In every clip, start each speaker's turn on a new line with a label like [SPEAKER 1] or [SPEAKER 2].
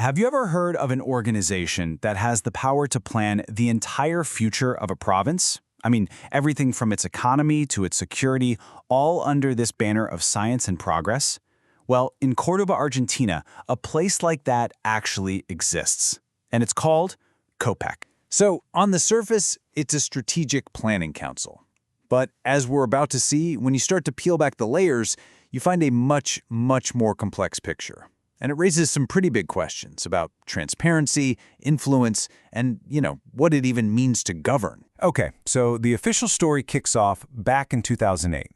[SPEAKER 1] Have you ever heard of an organization that has the power to plan the entire future of a province? I mean, everything from its economy to its security, all under this banner of science and progress? Well, in Cordoba, Argentina, a place like that actually exists. And it's called COPEC. So, on the surface, it's a strategic planning council. But as we're about to see, when you start to peel back the layers, you find a much more complex picture. And it raises some pretty big questions about transparency, influence, and, what it even means to govern.
[SPEAKER 2] Okay, so the official story kicks off back in 2008.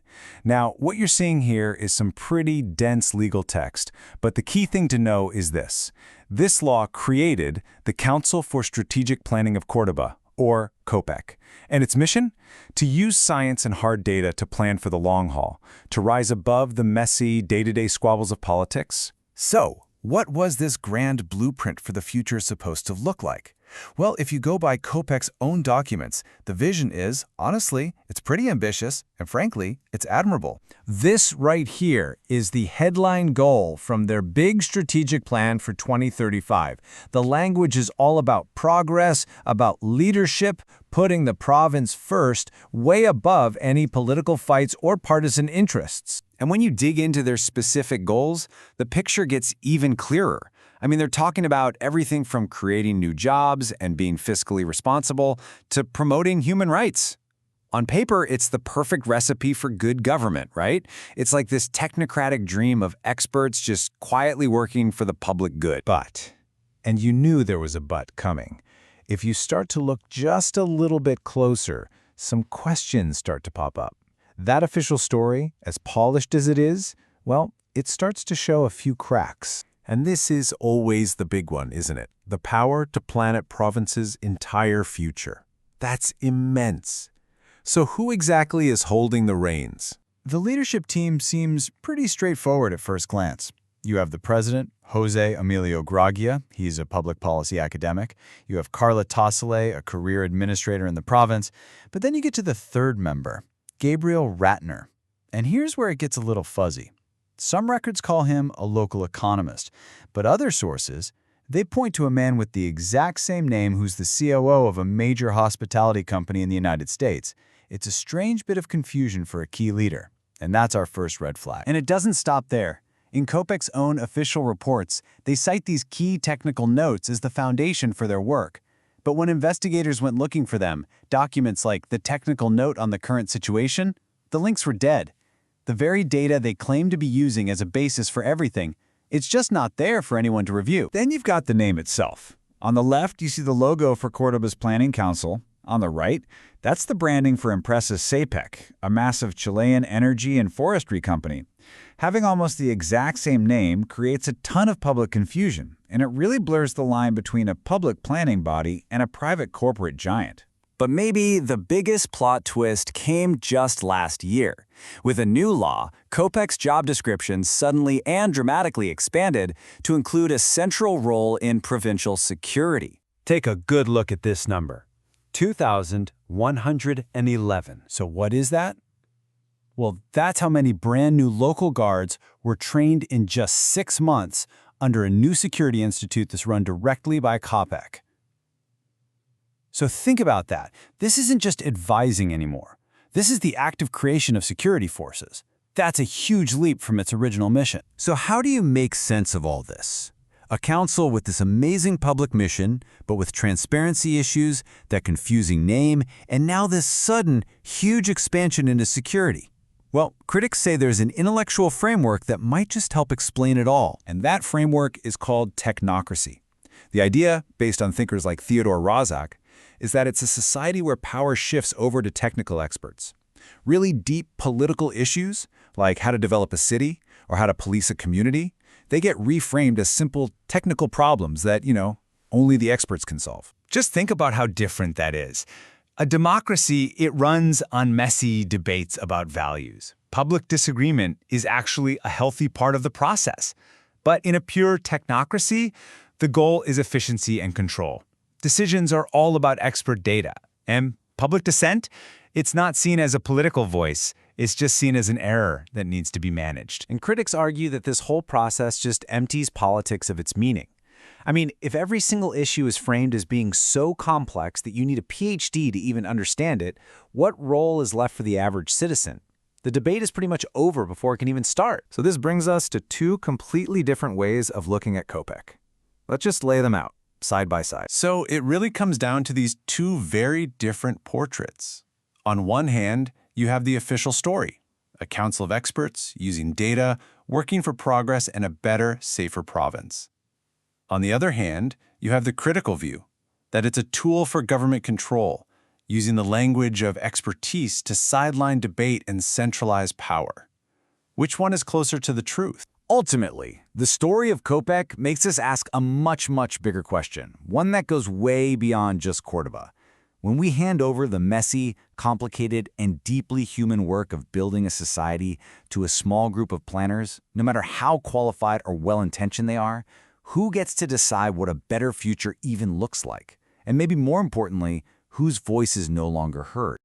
[SPEAKER 2] Now, what you're seeing here is some pretty dense legal text, but the key thing to know is this. This law created the Council for Strategic Planning of Cordoba, or COPEC. And its mission? To use science and hard data to plan for the long haul, to rise above the messy, day-to-day squabbles of politics.
[SPEAKER 3] So, what was this grand blueprint for the future supposed to look like? Well, if you go by COPEC's own documents, the vision is, honestly, it's pretty ambitious, and frankly, it's admirable.
[SPEAKER 2] This right here is the headline goal from their big strategic plan for 2035. The language is all about progress, about leadership, putting the province first, way above any political fights or partisan interests.
[SPEAKER 1] And when you dig into their specific goals, the picture gets even clearer. I mean, they're talking about everything from creating new jobs and being fiscally responsible to promoting human rights. On paper, it's the perfect recipe for good government, right? It's like this technocratic dream of experts just quietly working for the public good.
[SPEAKER 2] But, and you knew there was a but coming, if you start to look just a little bit closer, some questions start to pop up. That official story, as polished as it is, well, it starts to show a few cracks. And this is always the big one, isn't it? The power to plan a province's entire future. That's immense. So who exactly is holding the reins?
[SPEAKER 4] The leadership team seems pretty straightforward at first glance. You have the president, Jose Emilio Gragia. He's a public policy academic. You have Carla Tossele, a career administrator in the province. But then you get to the third member, Gabriel Ratner. And here's where it gets a little fuzzy. Some records call him a local economist, but other sources, they point to a man with the exact same name who's the COO of a major hospitality company in the United States. It's a strange bit of confusion for a key leader, and that's our first red flag.
[SPEAKER 1] And it doesn't stop there. In COPEC's own official reports, they cite these key technical notes as the foundation for their work. But when investigators went looking for them, documents like the technical note on the current situation, the links were dead. The very data they claim to be using as a basis for everything, it's just not there for anyone to review.
[SPEAKER 4] Then you've got the name itself. On the left, you see the logo for Cordoba's Planning Council. On the right, that's the branding for Empresas COPEC, a massive Chilean energy and forestry company. Having almost the exact same name creates a ton of public confusion, and it really blurs the line between a public planning body and a private corporate giant.
[SPEAKER 1] But maybe the biggest plot twist came just last year. With a new law, COPEC's job descriptions suddenly and dramatically expanded to include a central role in provincial security.
[SPEAKER 2] Take a good look at this number. 2,111.
[SPEAKER 4] So what is that?
[SPEAKER 1] Well, that's how many brand new local guards were trained in just 6 months under a new security institute that's run directly by COPEC. So think about that. This isn't just advising anymore. This is the active creation of security forces. That's a huge leap from its original mission.
[SPEAKER 2] So how do you make sense of all this? A council with this amazing public mission, but with transparency issues, that confusing name, and now this sudden, huge expansion into security. Well, critics say there's an intellectual framework that might just help explain it all.
[SPEAKER 4] And that framework is called technocracy. The idea, based on thinkers like Theodore Roszak, is that it's a society where power shifts over to technical experts. Really deep political issues, like how to develop a city or how to police a community, they get reframed as simple technical problems that, only the experts can solve.
[SPEAKER 3] Just think about how different that is. A democracy, it runs on messy debates about values. Public disagreement is actually a healthy part of the process. But in a pure technocracy, the goal is efficiency and control. Decisions are all about expert data. And public dissent, it's not seen as a political voice. It's just seen as an error that needs to be managed.
[SPEAKER 1] And critics argue that this whole process just empties politics of its meaning.
[SPEAKER 2] I mean, if every single issue is framed as being so complex that you need a PhD to even understand it, what role is left for the average citizen? The debate is pretty much over before it can even start.
[SPEAKER 5] So this brings us to two completely different ways of looking at COPEC. Let's just lay them out, side by side.
[SPEAKER 3] So it really comes down to these two very different portraits. On one hand, you have the official story, a council of experts using data, working for progress and a better, safer province. On the other hand, you have the critical view, that it's a tool for government control, using the language of expertise to sideline debate and centralize power. Which one is closer to the truth?
[SPEAKER 1] Ultimately, the story of COPEC makes us ask a much, much bigger question, one that goes way beyond just Cordoba. When we hand over the messy, complicated, and deeply human work of building a society to a small group of planners, no matter how qualified or well-intentioned they are, who gets to decide what a better future even looks like? And maybe more importantly, whose voice is no longer heard?